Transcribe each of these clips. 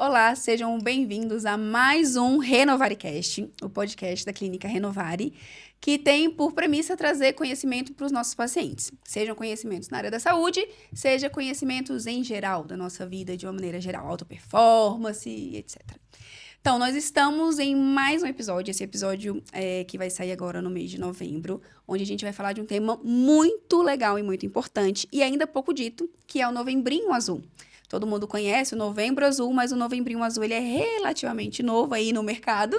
Olá, sejam bem-vindos a mais um RenovareCast, o podcast da Clínica Renovare, que tem por premissa trazer conhecimento para os nossos pacientes. Sejam conhecimentos na área da saúde, seja conhecimentos em geral, da nossa vida de uma maneira geral, alta performance, etc. Então, nós estamos em mais um episódio, esse episódio que vai sair agora no mês de novembro, onde a gente vai falar de um tema muito legal e muito importante, e ainda pouco dito, que é o Novembrinho Azul. Todo mundo conhece o Novembro Azul, mas o Novembrinho Azul ele é relativamente novo aí no mercado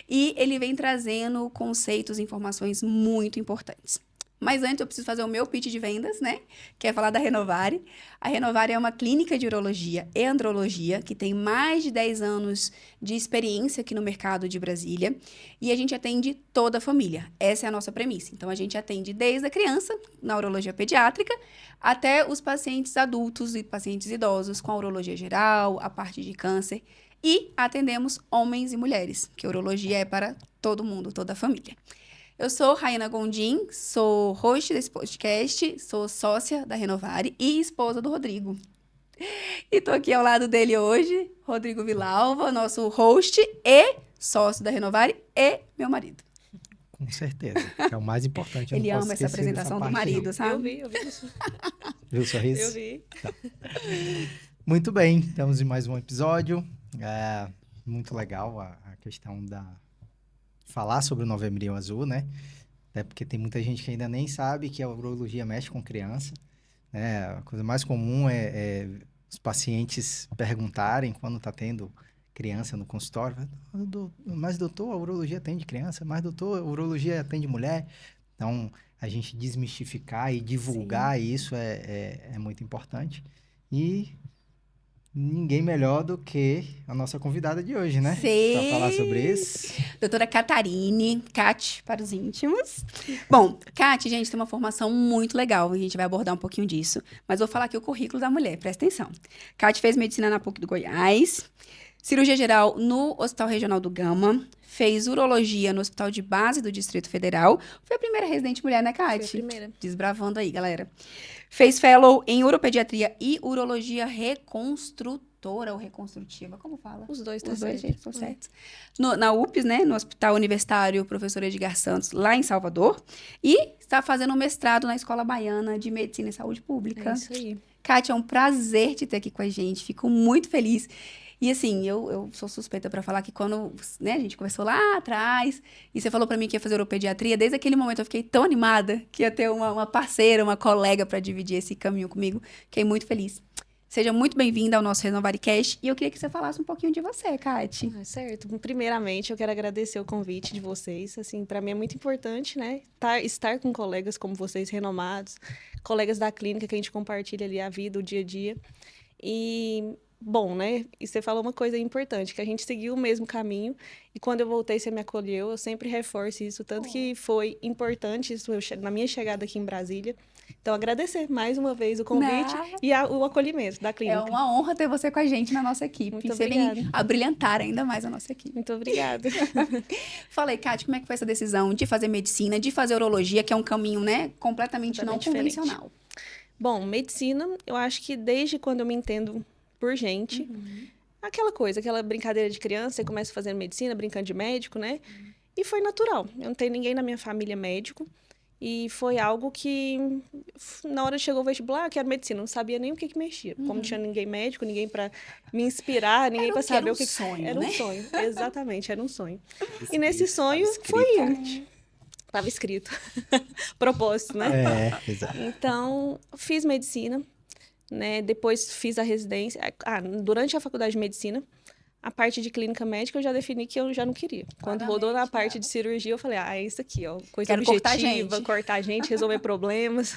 e ele vem trazendo conceitos e informações muito importantes. Mas antes eu preciso fazer o meu pitch de vendas, né? Que é falar da Renovare. A Renovare é uma clínica de urologia e andrologia que tem mais de 10 anos de experiência aqui no mercado de Brasília e a gente atende toda a família. Essa é a nossa premissa. Então, a gente atende desde a criança, na urologia pediátrica, até os pacientes adultos e pacientes idosos com a urologia geral, a parte de câncer. E atendemos homens e mulheres, que a urologia é para todo mundo, toda a família. Eu sou Rayana Gondim, sou host desse podcast, sou sócia da Renovare e esposa do Rodrigo. E tô aqui ao lado dele hoje, Rodrigo Vilalva, nosso host e sócio da Renovare e meu marido. Com certeza, é o mais importante. Ele ama essa apresentação do marido, não. sabe? Eu vi isso. Viu o sorriso? Eu vi. Tá. Muito bem, estamos em mais um episódio. Muito legal a questão falar sobre o Novembrinho Azul, né? Até porque tem muita gente que ainda nem sabe que a urologia mexe com criança, né? A coisa mais comum é os pacientes perguntarem quando está tendo criança no consultório. Mas, doutor, a urologia atende criança? Mas, doutor, a urologia atende mulher? Então, a gente desmistificar e divulgar Sim. isso é muito importante. E ninguém melhor do que a nossa convidada de hoje, né? Sim. Para falar sobre isso. Doutora Catarine, Cat para os íntimos. Bom, Cat, gente, tem uma formação muito legal, a gente vai abordar um pouquinho disso, mas vou falar aqui o currículo da mulher, presta atenção. Cat fez medicina na PUC do Goiás, cirurgia geral no Hospital Regional do Gama, fez urologia no Hospital de Base do Distrito Federal. Foi a primeira residente mulher, né, Cat? Foi a primeira. Desbravando aí, galera. Fez fellow em uropediatria e urologia reconstrutora ou reconstrutiva, como fala? Os dois, tá Os dois certo. jeitos estão certos. Na UPS, né, no Hospital Universitário Professor Edgar Santos, lá em Salvador. E está fazendo um mestrado na Escola Baiana de Medicina e Saúde Pública. É isso aí. Kátia, é um prazer te ter aqui com a gente. Fico muito feliz. E assim, eu sou suspeita para falar que quando, né, a gente conversou lá atrás, e você falou para mim que ia fazer uropediatria, desde aquele momento eu fiquei tão animada que ia ter uma parceira, uma colega para dividir esse caminho comigo. Fiquei muito feliz. Seja muito bem-vinda ao nosso RenovareCast. E eu queria que você falasse um pouquinho de você, Kátia. Certo. Primeiramente, eu quero agradecer o convite de vocês. Assim, para mim é muito importante, né? Estar com colegas como vocês, renomados, colegas da clínica que a gente compartilha ali a vida, o dia a dia. E bom, né? E você falou uma coisa importante, que a gente seguiu o mesmo caminho. E quando eu voltei, você me acolheu. Eu sempre reforço isso, tanto que foi importante isso na minha chegada aqui em Brasília. Então, agradecer mais uma vez o convite e o acolhimento da clínica. É uma honra ter você com a gente na nossa equipe. Muito você obrigada. vem abrilhantar ainda mais a nossa equipe. Muito obrigada. Falei, Kátia, como é que foi essa decisão de fazer medicina, de fazer urologia, que é um caminho, né, completamente não convencional? Bom, medicina, eu acho que desde quando eu me entendo por gente, aquela brincadeira de criança, você começa fazendo medicina, brincando de médico, né? E foi natural. Eu não tenho ninguém na minha família médico. E foi algo que, na hora que chegou o vestibular, quero medicina. Não sabia nem o que mexia. Como não tinha ninguém médico, ninguém para me inspirar, ninguém para saber o que... Sonho, era né? um sonho, exatamente, era um sonho. E nesse sonho foi indo. Estava escrito. Propósito, né? Exato. Então, fiz medicina, né? Depois fiz a residência. Durante a faculdade de medicina, a parte de clínica médica eu já defini que eu já não queria. Quando rodou na parte de cirurgia, eu falei, é isso aqui, ó. Coisa objetiva, cortar gente, resolver problemas.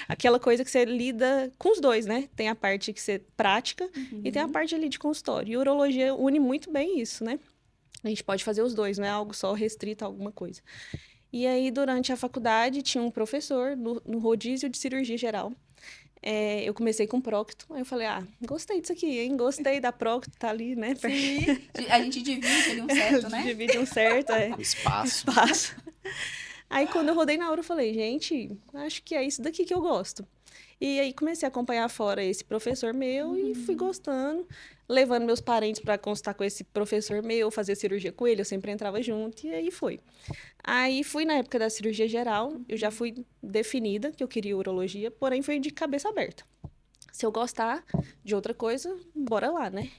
Aquela coisa que você lida com os dois, né? Tem a parte que você prática e tem a parte ali de consultório. E urologia une muito bem isso, né? A gente pode fazer os dois, não é algo só restrito a alguma coisa. E aí, durante a faculdade, tinha um professor no rodízio de cirurgia geral. Eu comecei com prócto, aí eu falei, gostei disso aqui, hein? Gostei da prócto, tá ali, né? Sim, a gente divide ali um certo, né? Divide um certo, Espaço. Aí, quando eu rodei na hora, eu falei, gente, acho que é isso daqui que eu gosto. E aí comecei a acompanhar fora esse professor meu e fui gostando, levando meus parentes para consultar com esse professor meu, fazer cirurgia com ele, eu sempre entrava junto e aí foi. Aí fui na época da cirurgia geral, eu já fui definida que eu queria urologia, porém foi de cabeça aberta. Se eu gostar de outra coisa, bora lá, né?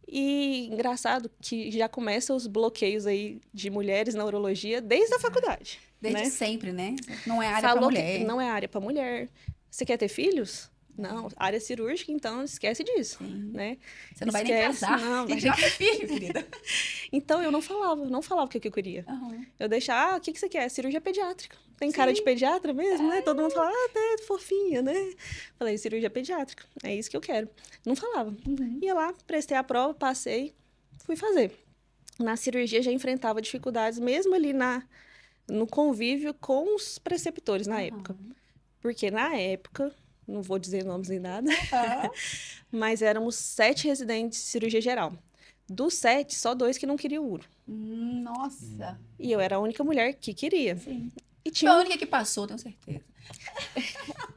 E engraçado que já começam os bloqueios aí de mulheres na urologia desde a faculdade. Desde né? sempre, né? Não é área Falou pra mulher. que não é área para mulher. Você quer ter filhos? Não, área cirúrgica, então esquece disso, né? Você não vai nem Esquece, casar. não, Tem vai que já ter filho, querida. Então eu não falava o que eu queria. Uhum. Eu deixava, o que você quer? Cirurgia pediátrica. Tem cara de pediatra mesmo, né? Todo mundo fala, até fofinha, né? Falei, cirurgia pediátrica, é isso que eu quero. Não falava. Ia lá, prestei a prova, passei, fui fazer. Na cirurgia já enfrentava dificuldades, mesmo ali no convívio com os preceptores na época. Porque na época, não vou dizer nomes nem nada, mas éramos 7 residentes de cirurgia geral. Dos 7, só 2 que não queriam uro. Nossa. E eu era a única mulher que queria. Sim. E Foi tinha a única que passou, tenho certeza.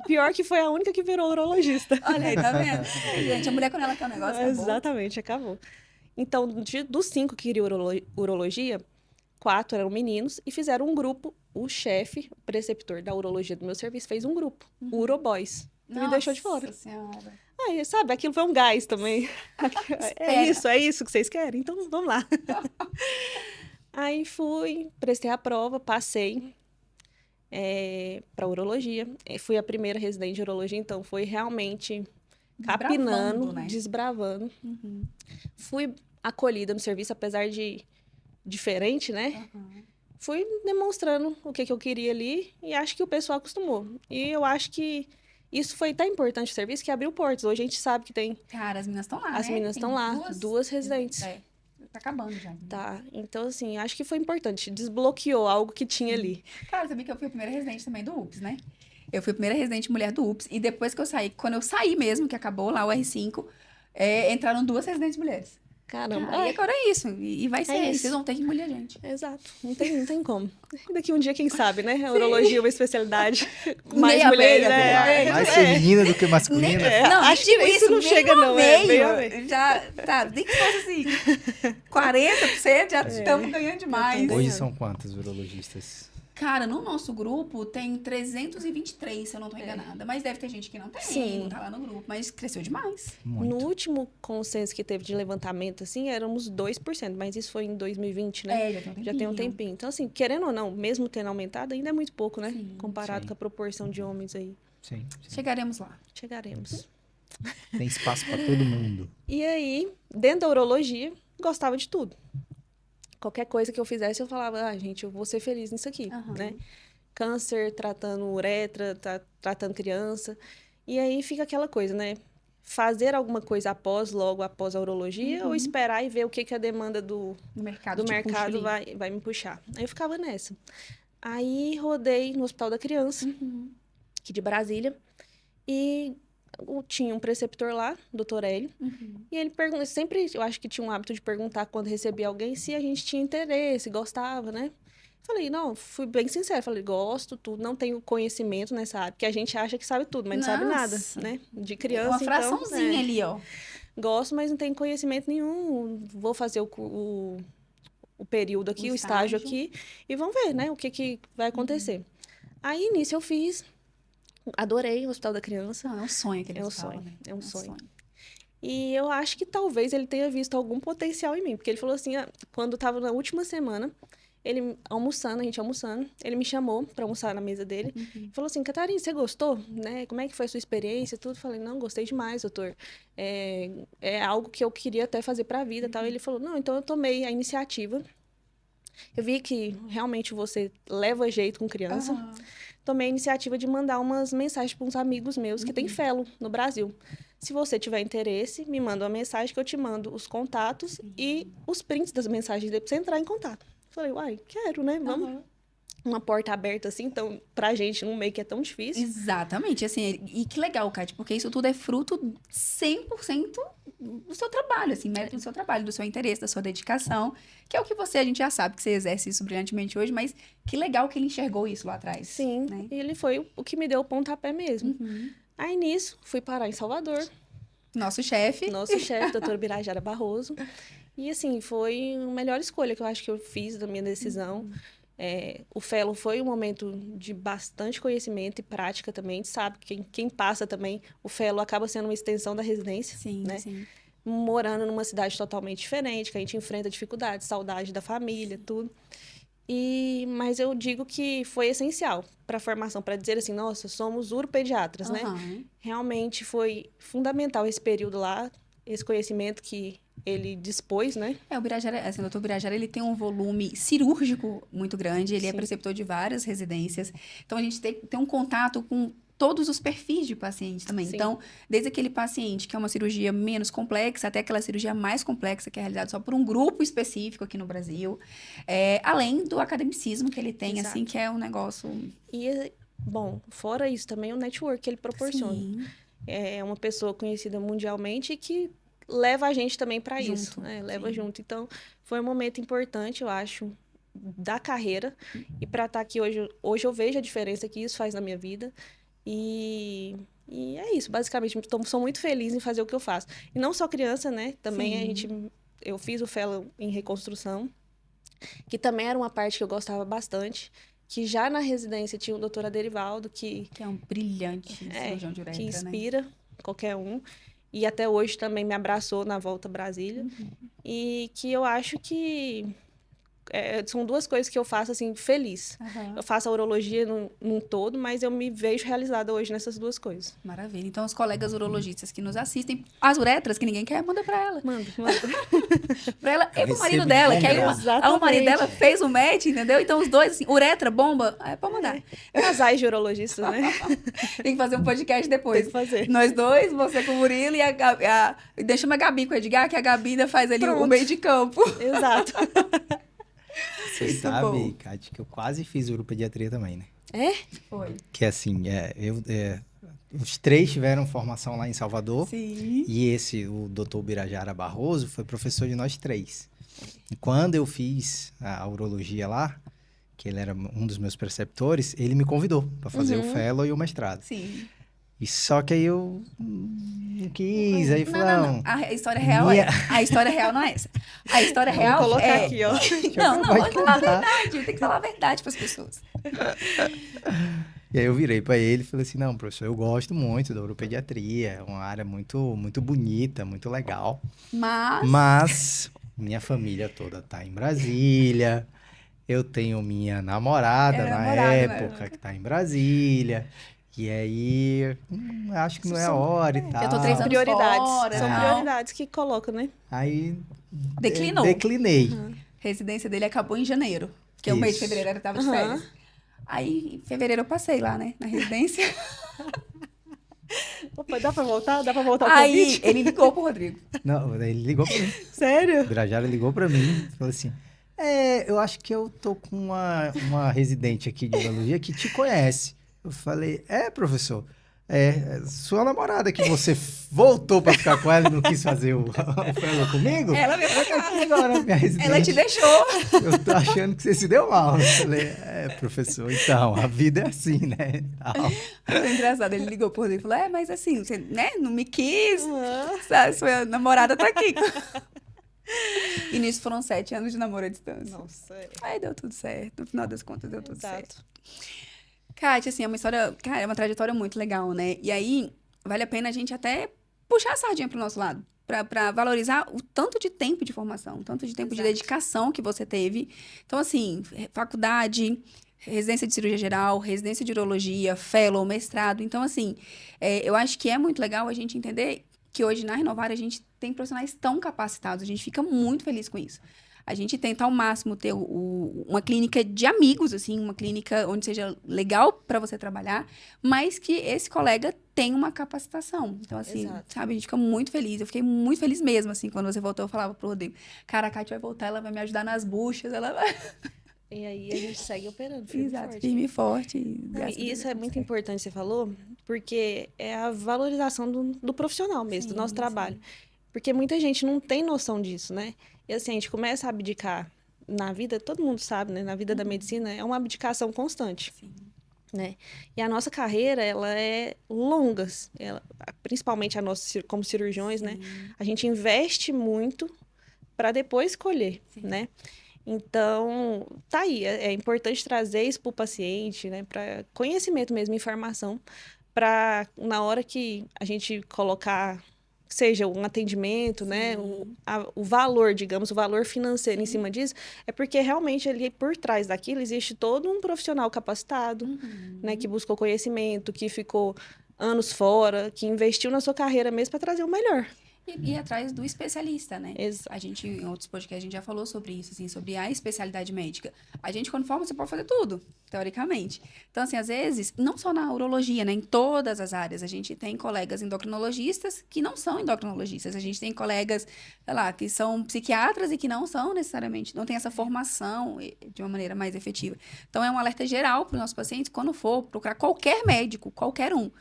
pior que foi a única que virou urologista. Olha aí, tá vendo? Gente, a mulher quando ela quer um negócio, acabou. Exatamente, acabou. Então, dos 5 que queriam urologia, 4 eram meninos e fizeram um grupo. O chefe, o preceptor da urologia do meu serviço, fez um grupo, Uroboys. E me deixou de fora. Nossa Senhora. Aí, sabe, aquilo foi um gás também. É isso que vocês querem? Então, vamos lá. Aí fui, prestei a prova, passei para urologia. Fui a primeira residente de urologia, então foi realmente capinando, né? desbravando. Fui acolhida no serviço, apesar de diferente, né? Fui demonstrando o que eu queria ali e acho que o pessoal acostumou. E eu acho que isso foi tão importante o serviço que abriu portas. Hoje a gente sabe que tem... Cara, as meninas estão lá, As né? meninas Tem estão lá, 2 residentes. Tá acabando já. Tá, então assim, acho que foi importante. Desbloqueou algo que tinha ali. Cara, sabia que eu fui a primeira residente também do UPS, né? Eu fui a primeira residente mulher do UPS. E depois que eu saí, quando eu saí mesmo, que acabou lá o R5, entraram 2 residentes mulheres. Caramba. E agora é isso. E vai ser. isso. Vocês vão ter que engolir a gente. Exato, não tem como. E daqui um dia, quem sabe, né? A urologia é uma especialidade mais Meia mulheres, meia, né? Mais feminina do que masculina. Não, acho que isso não chega, não. Meio. Já, tá, nem que fosse assim, 40%, já estamos ganhando demais. Hoje são quantas urologistas? Cara, no nosso grupo tem 323, se eu não tô enganada. Mas deve ter gente que não tem, Sim. não tá lá no grupo. Mas cresceu demais. Muito. No último consenso que teve de levantamento, assim, éramos 2%, mas isso foi em 2020, né? Já tem um tempinho. Já tem um tempinho. Então, assim, querendo ou não, mesmo tendo aumentado, ainda é muito pouco, né? Sim, comparado sim. com a proporção de homens aí. Sim. Chegaremos lá. Chegaremos. Tem espaço para todo mundo. E aí, dentro da urologia, gostava de tudo. Qualquer coisa que eu fizesse, eu falava, gente, eu vou ser feliz nisso aqui, né? Câncer, tratando uretra, tratando criança. E aí fica aquela coisa, né? Fazer alguma coisa logo após a urologia, ou esperar e ver o que a demanda do mercado vai me puxar. Aí eu ficava nessa. Aí rodei no Hospital da Criança, aqui de Brasília, e tinha um preceptor lá, doutor Hélio, e ele sempre, eu acho que tinha um hábito de perguntar quando recebia alguém se a gente tinha interesse, gostava, né? Falei, não, fui bem sincera, falei, gosto, tudo, não tenho conhecimento nessa área, porque a gente acha que sabe tudo, mas não sabe nada, né? De criança, uma fraçãozinha então, ali, ó. Gosto, mas não tenho conhecimento nenhum, vou fazer o período aqui, o estágio aqui, e vamos ver, né, o que vai acontecer. Aí, nisso, eu fiz, adorei o Hospital da Criança. Não, é um sonho aquele hospital, né? É um sonho. E eu acho que talvez ele tenha visto algum potencial em mim, porque ele falou assim, quando estava na última semana, ele a gente almoçando, ele me chamou para almoçar na mesa dele, e falou assim, Catarina, você gostou? Né? Como é que foi a sua experiência? Tudo. Falei, não, gostei demais, doutor. É algo que eu queria até fazer para a vida, tal. Ele falou, não, então eu tomei a iniciativa. Eu vi que realmente você leva jeito com criança. Tomei a iniciativa de mandar umas mensagens para uns amigos meus que têm fellow no Brasil. Se você tiver interesse, me manda uma mensagem que eu te mando os contatos e os prints das mensagens dele para você entrar em contato. Falei, uai, quero, né? uma porta aberta assim, então, pra gente, num meio que é tão difícil. Exatamente, assim, e que legal, Kátia, porque isso tudo é fruto 100% do seu trabalho, assim, mérito do seu trabalho, do seu interesse, da sua dedicação, que é o que a gente já sabe que você exerce isso brilhantemente hoje, mas que legal que ele enxergou isso lá atrás. Sim, né? ele foi o que me deu o pontapé mesmo. Aí, nisso, fui parar em Salvador. Nosso chefe. Nosso chefe, doutor Birajara Barroso. E, assim, foi a melhor escolha que eu acho que eu fiz da minha decisão. O Fellow foi um momento de bastante conhecimento e prática também. A gente sabe que quem passa também, o Fellow acaba sendo uma extensão da residência. Sim, né? sim. Morando numa cidade totalmente diferente, que a gente enfrenta dificuldades, saudade da família, tudo. Mas eu digo que foi essencial para a formação, para dizer assim, nossa, somos uropediatras, né? Realmente foi fundamental esse período lá, esse conhecimento que ele dispôs, né? O Birajara, assim, o doutor Birajara, ele tem um volume cirúrgico muito grande, ele é preceptor de várias residências, então a gente tem um contato com todos os perfis de paciente também. Sim. Então, desde aquele paciente que é uma cirurgia menos complexa, até aquela cirurgia mais complexa, que é realizada só por um grupo específico aqui no Brasil. Além do academicismo que ele tem, assim, que é um negócio... E, bom, fora isso, também o network que ele proporciona. Sim. É uma pessoa conhecida mundialmente e que leva a gente também para isso. Leva junto. Então, foi um momento importante, eu acho, da carreira. E para estar aqui hoje eu vejo a diferença que isso faz na minha vida. E é isso, basicamente. Sou muito feliz em fazer o que eu faço. E não só criança, né? Também eu fiz o Fellow em reconstrução, que também era uma parte que eu gostava bastante. Que já na residência tinha o doutor Aderivaldo, que é um brilhante cirurgião de uretra, que inspira qualquer um. E até hoje também me abraçou na volta a Brasília. E que eu acho que... são duas coisas que eu faço, assim, feliz. Eu faço a urologia num todo, mas eu me vejo realizada hoje nessas duas coisas. Maravilha. Então, os colegas urologistas que nos assistem, as uretras que ninguém quer, manda pra ela. Manda. Pra ela e pro marido dela, que aí o marido dela fez o match, entendeu? Então, os dois, assim, uretra, bomba, é pra mandar. Casais de urologistas, né? Tem que fazer um podcast depois. Tem que fazer. Nós dois, você com o Murilo e deixa uma Gabi com o Edgar, que a Gabi ainda faz ali o meio de campo. Exato. Você sabe, Kátia, que eu quase fiz uropediatria também, né? Foi. Que assim, os três tiveram formação lá em Salvador. Sim. E o doutor Birajara Barroso, foi professor de nós três. E quando eu fiz a urologia lá, que ele era um dos meus preceptores, ele me convidou para fazer o fellow e o mestrado. Sim. E só que aí eu não quis, aí falei, não. A história real a história real não é essa. A história real Vou colocar aqui, ó. Não, vou falar a verdade. Tem que falar a verdade para as pessoas. E aí eu virei para ele e falei assim, não, professor, eu gosto muito da uropediatria, é uma área muito, muito bonita, muito legal. Mas minha família toda tá em Brasília, eu tenho minha namorada na época que tá em Brasília... E aí, acho que não é a hora e tal. Eu tô 3 anos fora. São prioridades que colocam, né? Aí, declinei. Residência dele acabou em janeiro, que o mês de fevereiro ele tava de férias. Aí, em fevereiro eu passei lá, né, na residência. Opa, dá pra voltar? Dá pra voltar o convite? Aí, ele ligou pro Rodrigo. Não, ele ligou pra mim. Sério? O Birajara ligou pra mim e falou assim, eu acho que eu tô com uma residente aqui de urologia que te conhece. Eu falei, professor, sua namorada que você voltou pra ficar com ela e não quis fazer o fellow comigo? Ela me falou agora, minha residente. Ela te deixou. Eu tô achando que você se deu mal. Eu falei, professor, então, a vida é assim, né? Foi engraçado, ele ligou por dentro e falou, mas assim, você, né, não me quis, sabe, sua namorada tá aqui. E nisso foram 7 anos de namoro à distância. Nossa. Aí deu tudo certo, no final das contas deu tudo certo. Kátia, assim, é uma história... Cara, é uma trajetória muito legal, né? E aí, vale a pena a gente até puxar a sardinha pro nosso lado. Pra valorizar o tanto de tempo de formação, o tanto de tempo de dedicação que você teve. Então, assim, faculdade, residência de cirurgia geral, residência de urologia, fellow, mestrado. Então, assim, eu acho que é muito legal a gente entender que hoje na Renovar a gente tem profissionais tão capacitados. A gente fica muito feliz com isso. A gente tenta ao máximo ter uma clínica de amigos, assim, uma clínica onde seja legal para você trabalhar, mas que esse colega tenha uma capacitação. Então, assim, sabe, a gente fica muito feliz. Eu fiquei muito feliz mesmo, assim, quando você voltou, eu falava pro Rodrigo, cara, a Kátia vai voltar, ela vai me ajudar nas buchas, ela vai... E aí a gente segue operando, firme e Exato, forte. firme e forte. E isso é muito importante, você falou, porque é a valorização do profissional mesmo, do nosso trabalho. Porque muita gente não tem noção disso, né? E assim, a gente começa a abdicar na vida, todo mundo sabe, né? Na vida da medicina, é uma abdicação constante. Sim. Né? E a nossa carreira, ela é longa, principalmente a nossa, como cirurgiões, né? A gente investe muito para depois colher, né? Então, tá aí, é importante trazer isso para o paciente, né? Para conhecimento mesmo, informação, para na hora que a gente colocar, seja um atendimento, né? O valor, digamos, o valor financeiro em cima disso, é porque realmente ali por trás daquilo existe todo um profissional capacitado, né? Que buscou conhecimento, que ficou anos fora, que investiu na sua carreira mesmo para trazer o melhor. E ir atrás do especialista, né? Exato. A gente, em outros podcasts, a gente já falou sobre isso, assim, sobre a especialidade médica. A gente, quando forma, você pode fazer tudo, teoricamente. Então, assim, às vezes, não só na urologia, né? Em todas as áreas. A gente tem colegas endocrinologistas que não são endocrinologistas. A gente tem colegas, sei lá, que são psiquiatras e que não são necessariamente, não tem essa formação de uma maneira mais efetiva. Então, é um alerta geral para os nossos pacientes, quando for procurar qualquer médico, qualquer um.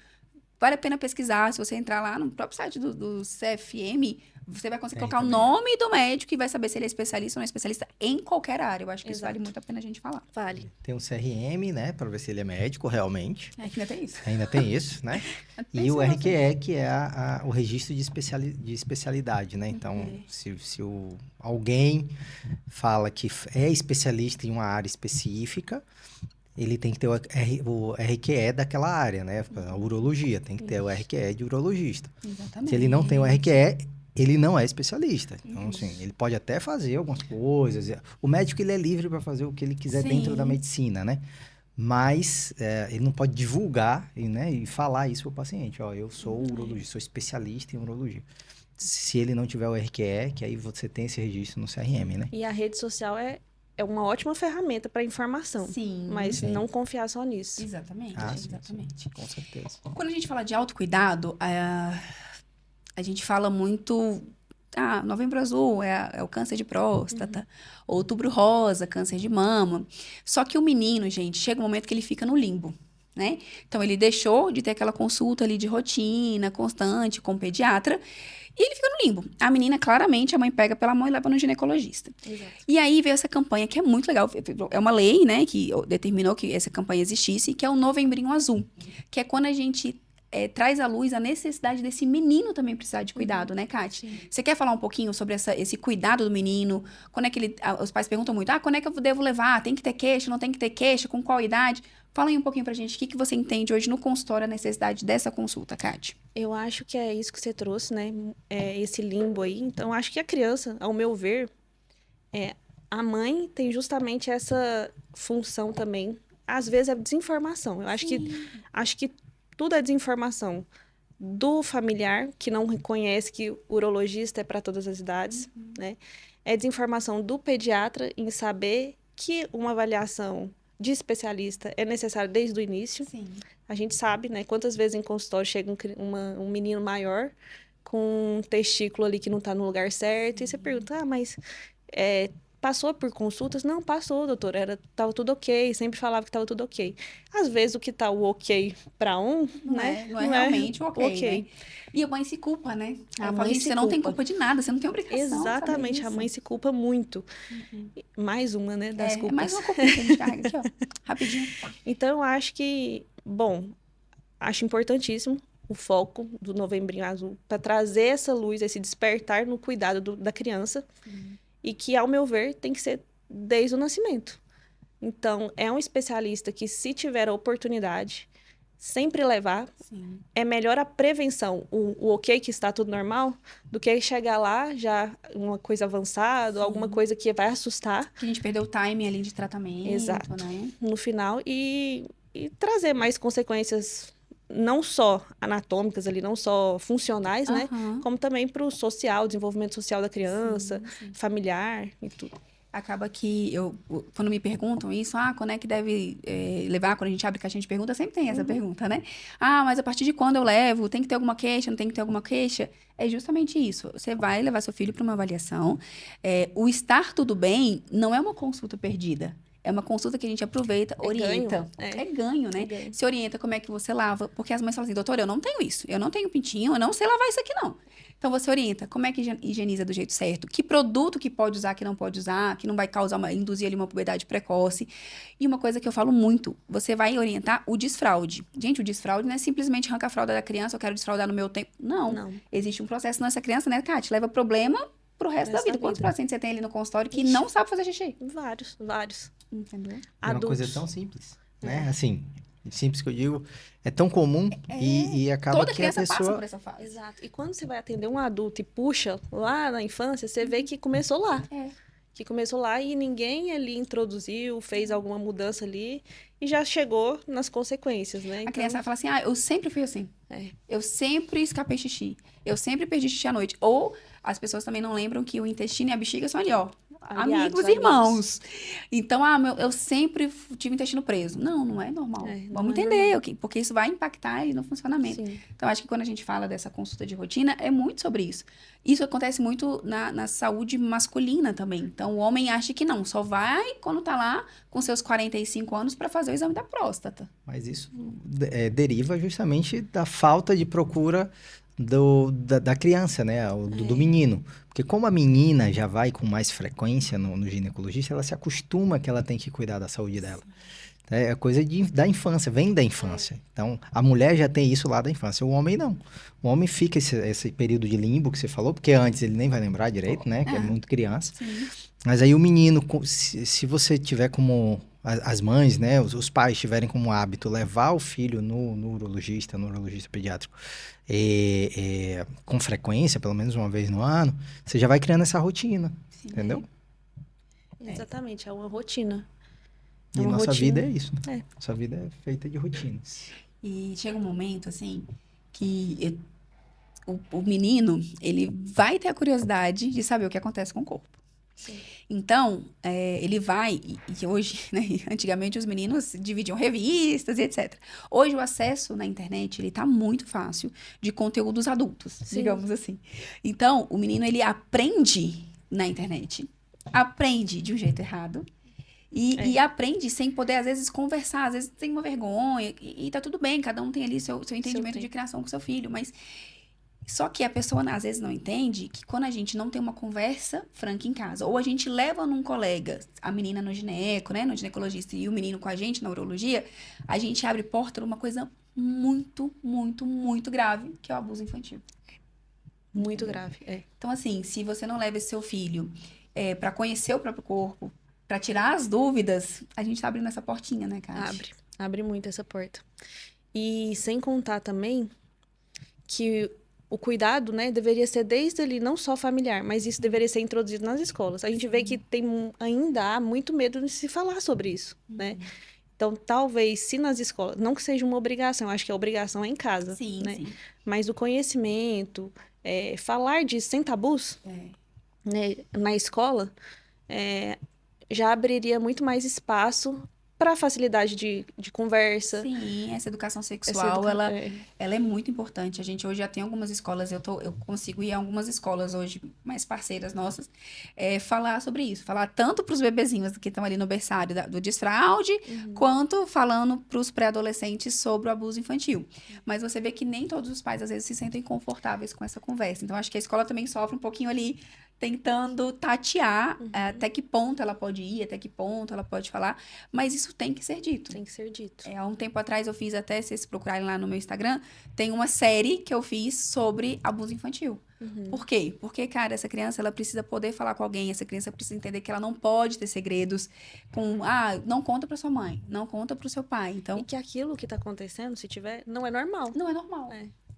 Vale a pena pesquisar. Se você entrar lá no próprio site do CFM, você vai conseguir colocar o nome do médico e vai saber se ele é especialista ou não é especialista em qualquer área. Eu acho que isso vale muito a pena a gente falar. Vale. Tem um CRM, né? Para ver se ele é médico realmente. É que ainda tem isso. Ainda tem isso, né? E o RQE, que é o registro de especialidade, né? Então, se alguém fala que é especialista em uma área específica, ele tem que ter o RQE daquela área, né? A urologia, tem que ter o RQE de urologista. Exatamente. Se ele não tem o RQE, ele não é especialista. Então, assim, ele pode até fazer algumas coisas. O médico, ele é livre para fazer o que ele quiser dentro da medicina, né? Mas ele não pode divulgar e falar isso para o paciente. Ó, eu sou urologista, sou especialista em urologia. Se ele não tiver o RQE, que aí você tem esse registro no CRM, né? E a rede social é uma ótima ferramenta para informação. Sim. Mas não confiar só nisso. Exatamente. Exatamente. Sim, com certeza. Quando a gente fala de autocuidado, a gente fala muito... Novembro Azul é o câncer de próstata. Outubro Rosa, câncer de mama. Só que o menino, gente, chega um momento que ele fica no limbo, né? Então, ele deixou de ter aquela consulta ali de rotina, constante, com o pediatra... E ele fica no limbo. A menina, claramente, a mãe pega pela mão e leva no ginecologista. Exato. E aí veio essa campanha, que é muito legal. É uma lei, né, que determinou que essa campanha existisse, que é o Novembrinho Azul. Que é quando a gente traz à luz a necessidade desse menino também precisar de cuidado, né, Kátia? Sim. Você quer falar um pouquinho sobre esse cuidado do menino? Quando é que os pais perguntam muito, quando é que eu devo levar? Tem que ter queixa? Não tem que ter queixa? Com qual idade? Fala aí um pouquinho pra gente, o que você entende hoje no consultório, a necessidade dessa consulta, Kátia? Eu acho que é isso que você trouxe, né? Esse limbo aí. Então, acho que a criança, ao meu ver, a mãe tem justamente essa função também. Às vezes é desinformação. Eu acho que tudo é desinformação do familiar, que não reconhece que o urologista é para todas as idades, né? É desinformação do pediatra em saber que uma avaliação de especialista é necessário desde o início. Sim. A gente sabe, né? Quantas vezes em consultório chega um menino maior com um testículo ali que não está no lugar certo. E você pergunta, mas passou por consultas? Não, passou, doutora. Tava tudo ok. Sempre falava que tava tudo ok. Às vezes o que tá o ok para um, não é realmente o ok. Né? E a mãe se culpa, né? A mãe se você não tem culpa de nada, você não tem obrigação. Exatamente, a mãe se culpa muito. Mais uma, né, das culpas. Mais uma culpinha que a gente carrega aqui, ó. Rapidinho. Então, eu acho que, acho importantíssimo o foco do Novembrinho Azul para trazer essa luz, esse despertar no cuidado da criança. E que, ao meu ver, tem que ser desde o nascimento. Então, é um especialista que, se tiver a oportunidade, sempre levar. Sim. É melhor a prevenção, o ok, que está tudo normal, do que chegar lá já uma coisa avançada, alguma coisa que vai assustar. Que a gente perdeu o time ali de tratamento, Exato. Né? No final, e trazer mais consequências, não só anatômicas ali, não só funcionais, né? Como também para o social, desenvolvimento social da criança, familiar e tudo. Acaba que quando me perguntam isso, quando é que deve levar, quando a gente abre caixinha de pergunta, sempre tem essa pergunta, né? Mas a partir de quando eu levo? Tem que ter alguma queixa? Não tem que ter alguma queixa? É justamente isso. Você vai levar seu filho para uma avaliação. O estar tudo bem não é uma consulta perdida. É uma consulta que a gente aproveita, orienta. ganho. É ganho, né? É ganho. Se orienta como é que você lava. Porque as mães falam assim, doutora, eu não tenho isso. Eu não tenho pintinho, eu não sei lavar isso aqui, não. Então, você orienta como é que higieniza do jeito certo. Que produto que pode usar, que não pode usar. Que não vai induzir ali uma puberdade precoce. E uma coisa que eu falo muito. Você vai orientar o desfraude. Gente, o desfraude não é simplesmente arrancar a fralda da criança. Eu quero desfraudar no meu tempo. Não. Existe um processo nessa criança, né, Kátia? Leva problema pro resto da vida. Quantos pacientes você tem ali no consultório que não sabe fazer xixi? Vários. Entendeu? É uma coisa tão simples, né? Assim, simples que eu digo, é tão comum e acaba Toda que a criança passa pessoa... por essa fase. Exato. E quando você vai atender um adulto e puxa lá na infância, você vê que começou lá. Que começou lá e ninguém ali introduziu, fez alguma mudança ali e já chegou nas consequências, né? A criança vai falar assim, eu sempre fui assim. Eu sempre escapei xixi. Eu sempre perdi xixi à noite. Ou as pessoas também não lembram que o intestino e a bexiga são ali, ó. Amigos, irmãos. Então, eu sempre tive o intestino preso. Não é normal. Vamos entender, porque isso vai impactar aí no funcionamento. Sim. Então, acho que quando a gente fala dessa consulta de rotina, é muito sobre isso. Isso acontece muito na saúde masculina também. Então, o homem acha que não, só vai quando tá lá com seus 45 anos para fazer o exame da próstata. Mas isso deriva justamente da falta de procura da criança, né? Do menino. Porque como a menina já vai com mais frequência no ginecologista, ela se acostuma que ela tem que cuidar da saúde dela. É coisa da infância, vem da infância. Então, a mulher já tem isso lá da infância, o homem não. O homem fica esse período de limbo que você falou, porque antes ele nem vai lembrar direito, né? Que é muito criança. Sim. Mas aí o menino, se você tiver como... As mães, né? Os pais tiverem como hábito levar o filho no urologista pediátrico com frequência, pelo menos uma vez no ano, você já vai criando essa rotina, entendeu? Exatamente, é uma rotina. E nossa vida é isso, né? Nossa vida é feita de rotinas. E chega um momento, assim, que o menino, ele vai ter a curiosidade de saber o que acontece com o corpo. Sim. Então, ele vai, e hoje, né, antigamente os meninos dividiam revistas e etc. Hoje o acesso na internet, ele tá muito fácil de conteúdos adultos, digamos assim. Então, o menino, ele aprende na internet, aprende de um jeito errado, e aprende sem poder, às vezes, conversar, às vezes tem uma vergonha, e tá tudo bem, cada um tem ali seu entendimento de criação com seu filho, mas... Só que a pessoa, às vezes, não entende que quando a gente não tem uma conversa franca em casa, ou a gente leva num colega, a menina no gineco, né, no ginecologista, e o menino com a gente na urologia, a gente abre porta para uma coisa muito, muito, muito grave, que é o abuso infantil. Muito grave, Então, assim, se você não leva esse seu filho para conhecer o próprio corpo, para tirar as dúvidas, a gente tá abrindo essa portinha, né, Kátia? Abre muito essa porta. E sem contar também que o cuidado, né, deveria ser desde ali, não só familiar, mas isso deveria ser introduzido nas escolas. A gente vê que ainda há muito medo de se falar sobre isso, né? Então, talvez, se nas escolas, não que seja uma obrigação, acho que a obrigação é em casa, né? Sim. Mas o conhecimento, falar disso sem tabus, né, na escola, já abriria muito mais espaço para facilidade de conversa. Sim, essa educação sexual, ela é muito importante. A gente hoje já tem algumas escolas, eu consigo ir a algumas escolas hoje, mais parceiras nossas, falar sobre isso. Falar tanto para os bebezinhos que estão ali no berçário do desfraude, quanto falando para os pré-adolescentes sobre o abuso infantil. Mas você vê que nem todos os pais, às vezes, se sentem confortáveis com essa conversa. Então, acho que a escola também sofre um pouquinho ali, tentando tatear até que ponto ela pode ir, até que ponto ela pode falar, mas isso tem que ser dito. Tem que ser dito. Há um tempo atrás eu fiz até, se vocês procurarem lá no meu Instagram, tem uma série que eu fiz sobre abuso infantil. Por quê? Porque, cara, essa criança, ela precisa poder falar com alguém, essa criança precisa entender que ela não pode ter segredos não conta pra sua mãe, não conta pro seu pai, então... E que aquilo que tá acontecendo, se tiver, não é normal. Não é normal.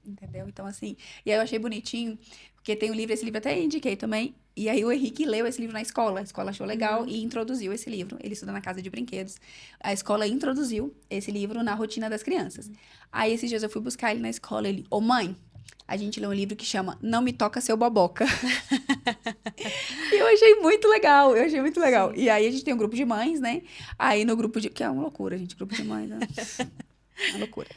Entendeu? Então, assim... E aí eu achei bonitinho, porque tem um livro, esse livro até indiquei também, e aí o Henrique leu esse livro na escola, a escola achou legal e introduziu esse livro. Ele estuda na casa de brinquedos. A escola introduziu esse livro na rotina das crianças. Aí, esses dias eu fui buscar ele na escola, ele... Ô, mãe, a gente leu um livro que chama Não Me Toca Seu Boboca. E eu achei muito legal, Sim. E aí a gente tem um grupo de mães, né? Aí no grupo de... Que é uma loucura, gente, grupo de mães, né? Uma loucura.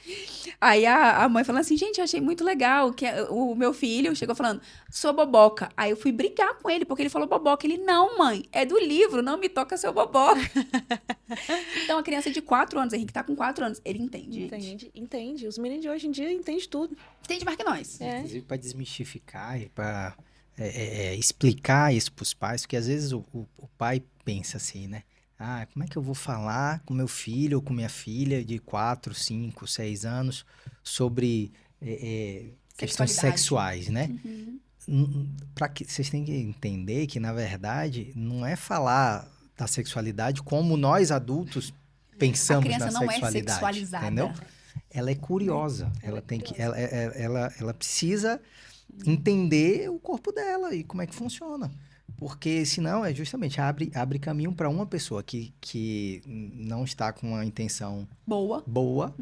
Aí a mãe falando assim, gente, eu achei muito legal que o meu filho chegou falando, sou boboca. Aí eu fui brigar com ele, porque ele falou boboca. Ele, não, mãe, é do livro, não me toca seu boboca. Então, a criança de 4 anos, Henrique tá com 4 anos, ele entende, gente. Entende. Os meninos de hoje em dia entendem tudo. Entende mais que nós. Inclusive para desmistificar e para explicar isso para os pais, porque às vezes o pai pensa assim, né? Ah, como é que eu vou falar com meu filho ou com minha filha de 4, 5, 6 anos sobre questões sexuais, né? Vocês têm que entender que, na verdade, não é falar da sexualidade como nós adultos pensamos na sexualidade. A criança não é sexualizada. Entendeu? Ela é curiosa. Ela precisa entender o corpo dela e como é que funciona. Porque senão justamente abre caminho para uma pessoa que não está com uma intenção boa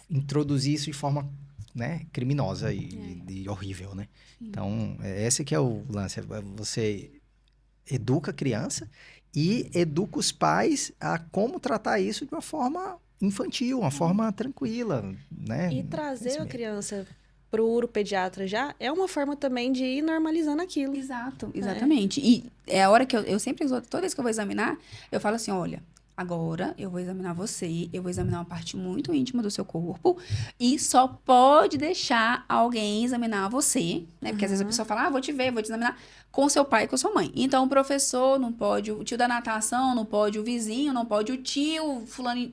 introduzir isso de forma, né, criminosa e horrível, né? Então, esse que é o lance. Você educa a criança e educa os pais a como tratar isso de uma forma infantil, uma forma tranquila, né? E trazer a criança pro uropediatra já é uma forma também de ir normalizando aquilo. Exato, exatamente. E é a hora que eu sempre, toda vez que eu vou examinar, eu falo assim, olha, agora eu vou examinar você, eu vou examinar uma parte muito íntima do seu corpo e só pode deixar alguém examinar você, né? Porque às vezes a pessoa fala, vou te ver, vou te examinar com seu pai e com sua mãe. Então o professor não pode, o tio da natação não pode, o vizinho não pode, o tio fulano...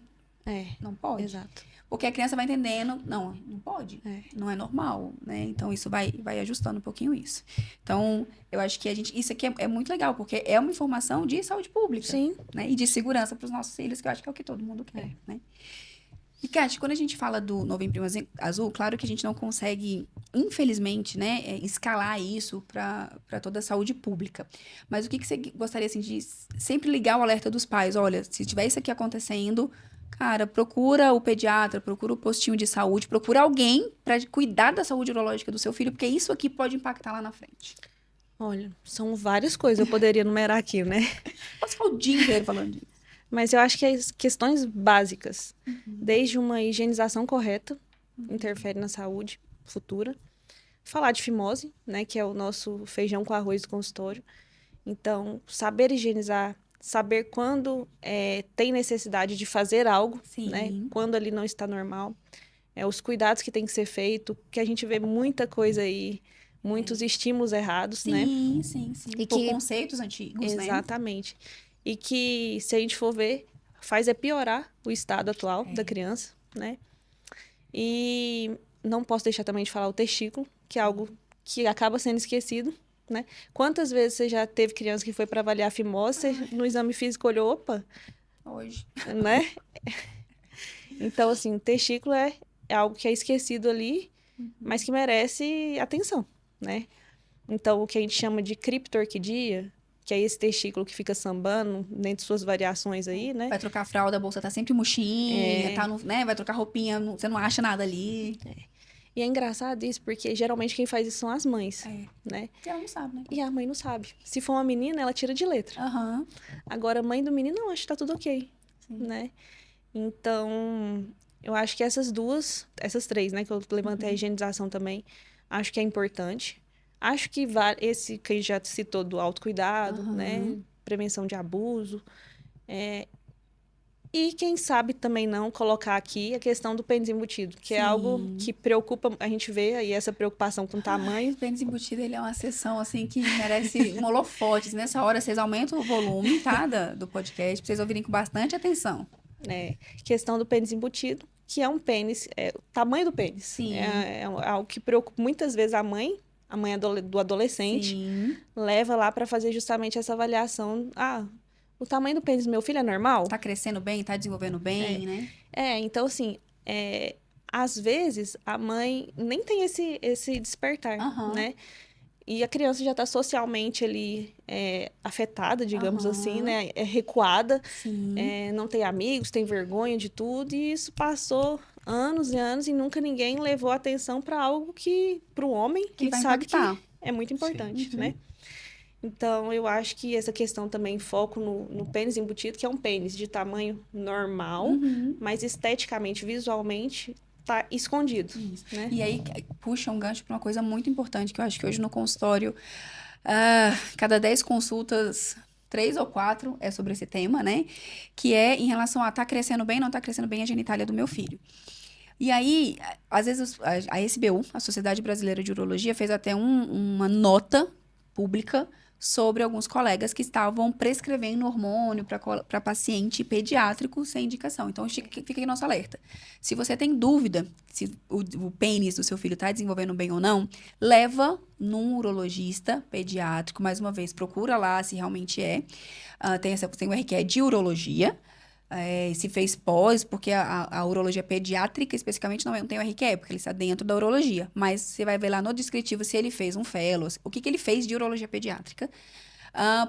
não pode. Exato. Porque a criança vai entendendo, não pode, não é normal, né? Então, isso vai ajustando um pouquinho isso. Então, eu acho que isso aqui é muito legal, porque é uma informação de saúde pública. Sim. Né? E de segurança para os nossos filhos, que eu acho que é o que todo mundo quer, né? E, Kátia, quando a gente fala do Novembro Azul, claro que a gente não consegue, infelizmente, né, escalar isso para toda a saúde pública. Mas o que você gostaria, assim, de sempre ligar o alerta dos pais? Olha, se tiver isso aqui acontecendo... Cara, procura o pediatra, procura o postinho de saúde, procura alguém para cuidar da saúde urológica do seu filho, porque isso aqui pode impactar lá na frente. Olha, são várias coisas, eu poderia enumerar aqui, né? Posso ficar o dia inteiro falando disso. Mas eu acho que as questões básicas, desde uma higienização correta, interfere na saúde futura. Falar de fimose, né, que é o nosso feijão com arroz do consultório. Então, saber higienizar, saber quando tem necessidade de fazer algo, né? Quando ali não está normal. Os cuidados que tem que ser feito, que a gente vê muita coisa aí, muitos estímulos errados, né? Sim. E conceitos antigos, né? Exatamente. E que, se a gente for ver, faz piorar o estado atual da criança, né? E não posso deixar também de falar o testículo, que é algo que acaba sendo esquecido, né? Quantas vezes você já teve criança que foi para avaliar a fimose, no exame físico olhou, opa... Hoje. Né? Então, assim, o testículo é algo que é esquecido ali, mas que merece atenção, né? Então, o que a gente chama de criptorquidia, que é esse testículo que fica sambando, dentro de suas variações aí, né? Vai trocar a fralda, a bolsa tá sempre murchinha, né? Vai trocar roupinha, você não acha nada ali. E é engraçado isso, porque geralmente quem faz isso são as mães, né? E ela não sabe, né? E a mãe não sabe. Se for uma menina, ela tira de letra. Agora, a mãe do menino, não, acho que tá tudo ok, né? Então, eu acho que essas três, né? Que eu levantei a higienização também, acho que é importante. Acho que esse que a gente já citou do autocuidado, né? Prevenção de abuso. E quem sabe também não colocar aqui a questão do pênis embutido, que é algo que preocupa, a gente vê aí essa preocupação com o tamanho. O pênis embutido, ele é uma sessão, assim, que merece um holofote. Nessa hora, vocês aumentam o volume, tá, do podcast, pra vocês ouvirem com bastante atenção. Questão do pênis embutido, que é um pênis, o tamanho do pênis. Sim. É algo que preocupa muitas vezes a mãe do adolescente, leva lá para fazer justamente essa avaliação. O tamanho do pênis do meu filho é normal? Tá crescendo bem, tá desenvolvendo bem, né? Então, assim, às vezes a mãe nem tem esse despertar, né? E a criança já tá socialmente ali afetada, digamos assim, né? Recuada, não tem amigos, tem vergonha de tudo, e isso passou anos e anos e nunca ninguém levou atenção para algo que, para o homem, que sabe que é muito importante, né? Então, eu acho que essa questão também, foco no pênis embutido, que é um pênis de tamanho normal, mas esteticamente, visualmente, tá escondido, Isso. né? E aí puxa um gancho para uma coisa muito importante que eu acho que hoje no consultório, cada 10 consultas, 3 ou 4 é sobre esse tema, né? Que é em relação a tá crescendo bem, não tá crescendo bem a genitália do meu filho. E aí, às vezes, a SBU, a Sociedade Brasileira de Urologia, fez até uma nota pública sobre alguns colegas que estavam prescrevendo hormônio para paciente pediátrico sem indicação. Então, fica aqui nosso alerta. Se você tem dúvida se o pênis do seu filho está desenvolvendo bem ou não, leva num urologista pediátrico. Mais uma vez, procura lá se realmente é. Tem o RQE de urologia. Se fez pós, porque a urologia pediátrica, especificamente, não tem o RQE, porque ele está dentro da urologia. Mas você vai ver lá no descritivo se ele fez um fellows, o que ele fez de urologia pediátrica.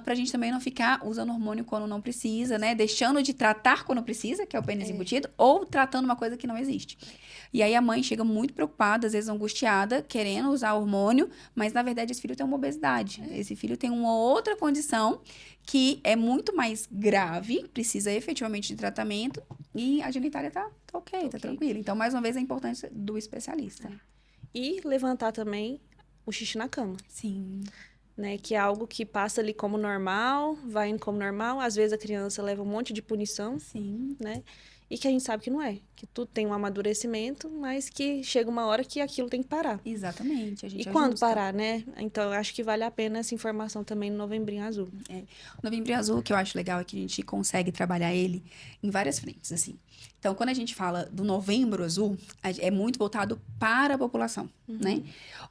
Pra gente também não ficar usando hormônio quando não precisa, né? Deixando de tratar quando precisa, que é o pênis embutido, ou tratando uma coisa que não existe. E aí a mãe chega muito preocupada, às vezes angustiada, querendo usar hormônio, mas na verdade esse filho tem uma obesidade. Esse filho tem uma outra condição que é muito mais grave, precisa efetivamente de tratamento, e a genitália tá ok, tá tranquila. Então, mais uma vez, a importância do especialista. E levantar também o xixi na cama. Sim. Né, que é algo que passa ali como normal, vai indo como normal. Às vezes a criança leva um monte de punição, Sim. né? E que a gente sabe que não é. Que tudo tem um amadurecimento, mas que chega uma hora que aquilo tem que parar. Exatamente. A gente E quando ajusta. parar, né? Então, eu acho que vale a pena essa informação também no Novembrinho Azul. O Novembro Azul, o que eu acho legal é que a gente consegue trabalhar ele em várias frentes, assim. Então, quando a gente fala do Novembro Azul, é muito voltado para a população, né?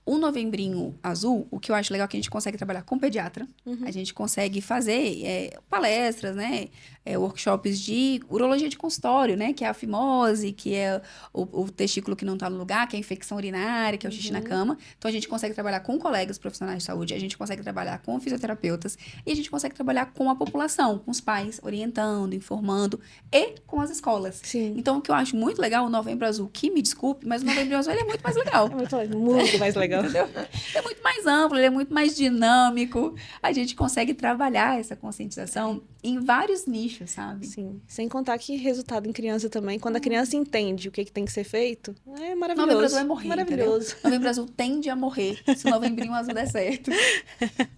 O Novembrinho Azul, o que eu acho legal é que a gente consegue trabalhar com pediatra, a gente consegue fazer palestras, né? Workshops de urologia de consultório, né? Que é a fimose, que é o testículo que não está no lugar, que é a infecção urinária, que é o xixi na cama. Então, a gente consegue trabalhar com colegas profissionais de saúde, a gente consegue trabalhar com fisioterapeutas e a gente consegue trabalhar com a população, com os pais, orientando, informando e com as escolas. Sim. Então, o que eu acho muito legal, o Novembro Azul, que me desculpe, mas o Novembro Azul ele é muito mais legal. É muito mais legal. Entendeu? É muito mais amplo, ele é muito mais dinâmico. A gente consegue trabalhar essa conscientização em vários nichos, sabe? Sim. Sem contar que resultado em criança também, quando a criança entende o que tem que ser feito, é maravilhoso. Novembro Azul é morrer, maravilhoso. Entendeu? Novembro Azul tende a morrer se o Novembrinho Azul der certo.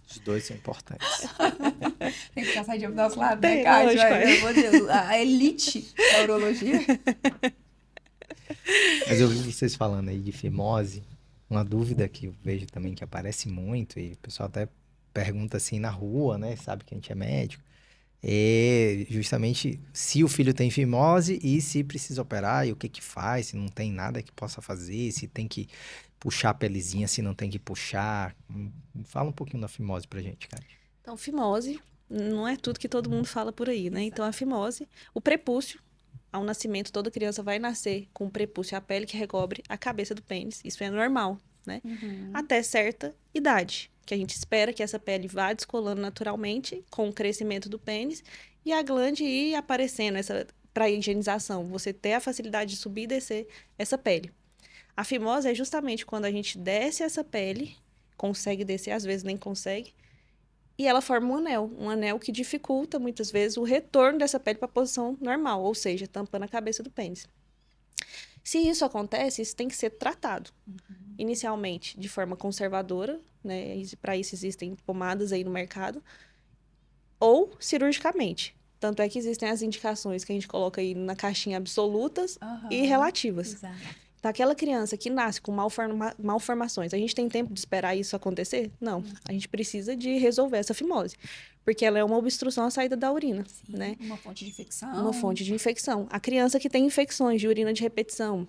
Os dois são importantes. Tem que ficar saindo do nosso lado, Tem, né, Kátia? lógico, Meu Deus, a elite da urologia. Mas eu vi vocês falando aí de fimose, uma dúvida que eu vejo também que aparece muito, e o pessoal até pergunta assim na rua, né? Sabe que a gente é médico. É justamente se o filho tem fimose e se precisa operar, e o que que faz, se não tem nada que possa fazer, se tem que puxar a pelezinha, se não tem que puxar. Fala um pouquinho da fimose pra gente, cara. Então, fimose não é tudo que todo mundo fala por aí, né? Então, a fimose, o prepúcio, ao nascimento, toda criança vai nascer com o prepúcio, a pele que recobre a cabeça do pênis. Isso é normal, né? Até certa idade, que a gente espera que essa pele vá descolando naturalmente com o crescimento do pênis e a glande ir aparecendo para higienização, você ter a facilidade de subir e descer essa pele. A fimose é justamente quando a gente desce essa pele, consegue descer, às vezes nem consegue, e ela forma um anel que dificulta muitas vezes o retorno dessa pele para a posição normal, ou seja, tampando a cabeça do pênis. Se isso acontece, isso tem que ser tratado. Inicialmente, de forma conservadora, né? Para isso existem pomadas aí no mercado, ou cirurgicamente. Tanto é que existem as indicações que a gente coloca aí na caixinha absolutas e relativas. Exato. Então, aquela criança que nasce com malformações, a gente tem tempo de esperar isso acontecer? Não. A gente precisa de resolver essa fimose. Porque ela é uma obstrução à saída da urina, Sim, né? uma fonte de infecção. Uma fonte de infecção. A criança que tem infecções de urina de repetição.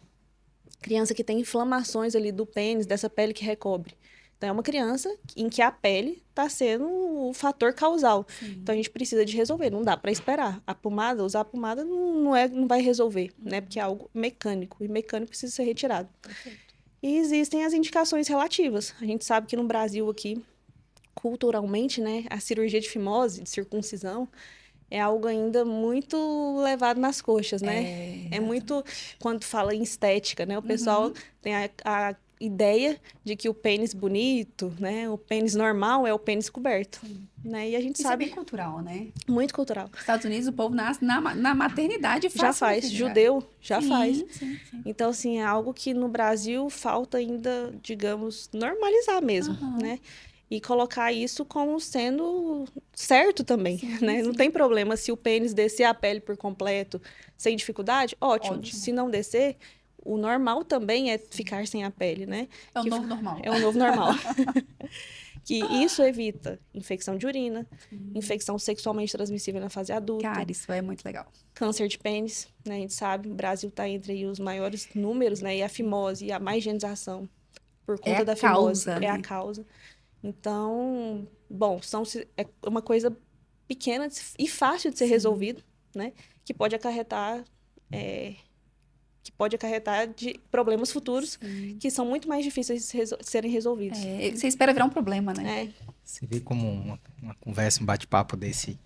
Criança que tem inflamações ali do pênis, dessa pele que recobre. Então, é uma criança em que a pele está sendo o fator causal. Sim. Então, a gente precisa de resolver. Não dá para esperar. Usar a pomada não vai resolver, né? Porque é algo mecânico. E mecânico precisa ser retirado. Perfeito. E existem as indicações relativas. A gente sabe que no Brasil aqui, culturalmente, né? A cirurgia de fimose, de circuncisão, é algo ainda muito levado nas coxas, né? É muito... Quando fala em estética, né? O pessoal tem ideia de que o pênis bonito, né? O pênis normal é o pênis coberto, né? E a gente Isso é sabe, bem cultural, né? muito cultural. Nos Estados Unidos, o povo nasce na maternidade e Já faz, judeu já faz. Sim. Então, assim, é algo que no Brasil falta ainda, digamos, normalizar mesmo, Aham. né? E colocar isso como sendo certo também, Sim, né? Não sim. tem problema se o pênis descer a pele por completo, sem dificuldade, ótimo. Ótimo. Se não descer, o normal também é ficar sem a pele, né? É o Que novo normal. É o novo normal. Que isso evita infecção de urina, infecção sexualmente transmissível na fase adulta, Cara, isso é muito legal. câncer de pênis, né? A gente sabe, o Brasil está entre aí os maiores números, né? E a fimose e a má higienização por conta a da fimose causa, é a né? causa. Então, bom, é uma coisa pequena e fácil de ser resolvido, né? Que pode acarretar de problemas futuros que são muito mais difíceis de serem resolvidos. Você espera virar um problema, né? É, Você vê como uma conversa, um bate-papo desse,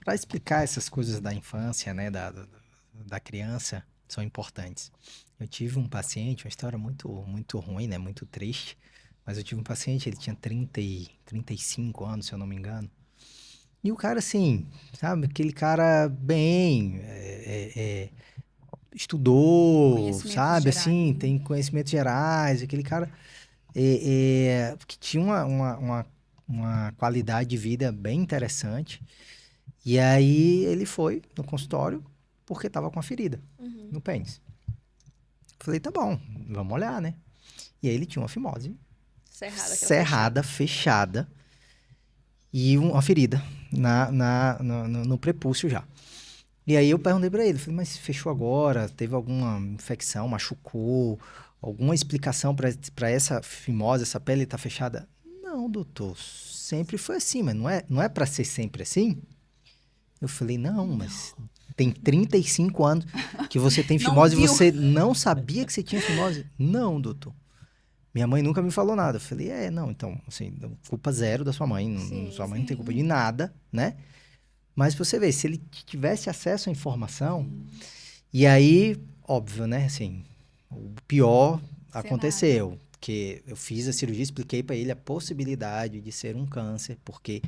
para explicar essas coisas da infância, né, da criança, são importantes. Eu tive um paciente, uma história muito ruim, né, muito triste, mas eu tive um paciente, ele tinha 35 anos, se eu não me engano, e o cara, assim, sabe, aquele cara bem, estudou, Conhecimentos sabe, gerais, assim, né? tem conhecimentos gerais, aquele cara que tinha uma qualidade de vida bem interessante. E aí ele foi no consultório porque tava com a ferida no pênis. Falei, tá bom, vamos olhar, né? E aí ele tinha uma fimose cerrada, fechada e uma ferida no prepúcio já. E aí eu perguntei pra ele, falei, mas fechou agora? Teve alguma infecção, machucou? Alguma explicação pra essa fimose, essa pele tá fechada? Não, doutor, sempre foi assim, mas não é para ser sempre assim? Eu falei, não, mas tem 35 anos que você tem Não fimose e viu. você não sabia que você tinha fimose? Não, doutor. Minha mãe nunca me falou nada. Eu falei, não, então, assim, culpa zero da sua mãe. Sua mãe não tem culpa de nada, né? Mas você vê, se ele tivesse acesso à informação, e aí, óbvio, né, assim, o pior aconteceu, que eu fiz a cirurgia, expliquei para ele a possibilidade de ser um câncer, porque,